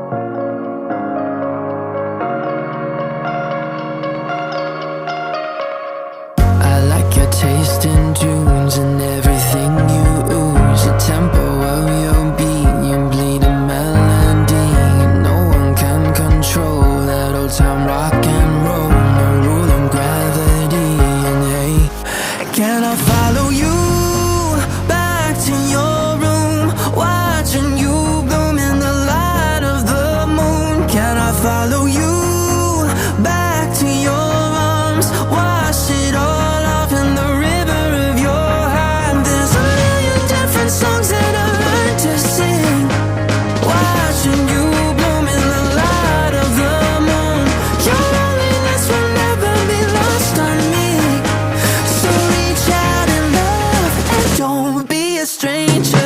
I like your taste in tunes and everything you ooze. The tempo of your beat, you bleed a melody. No one can control that old time rock and roll. No rule of gravity. And hey, can I follow you back to your room, watching you bloom in the light of the moon? Can I follow you back to your arms, wash it all off in the river of your heart? There's a million different songs that I learned to sing, watching you bloom in the light of the moon. Your loneliness will never be lost on me, so reach out in love and don't be a stranger.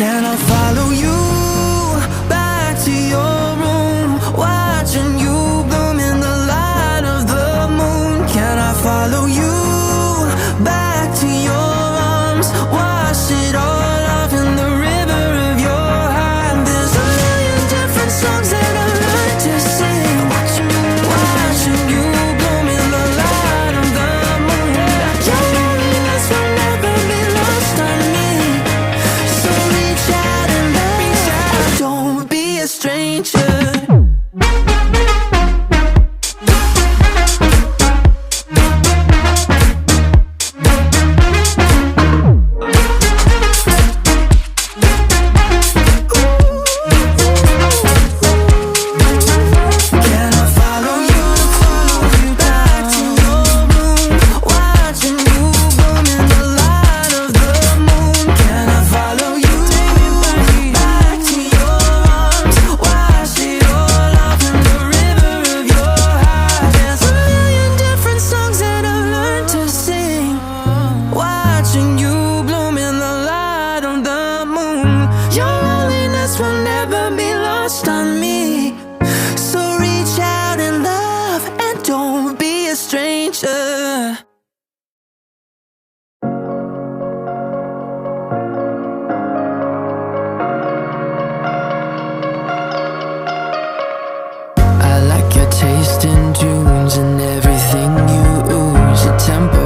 Can I follow you back to your room, watching you bloom in the light of the moon? Can I follow you back to your arms, wash it all off in the river of your heart? There's a million different songs that I learned to sing, watching you bloom in the light of the moon. Your loneliness will never be lost on me, so reach out and love, don't be a stranger. Can I follow you back to your room, watching you bloom in the light of the moon? Can I follow you back to your arms, wash it all off in the river of your heart? There's a million different songs that I've learned to sing, watching you bloom in the light of the moon. Your loneliness will never be lost on me, so reach out in love and don't be a stranger. I like your taste in tunes and everything you ooze. The tempo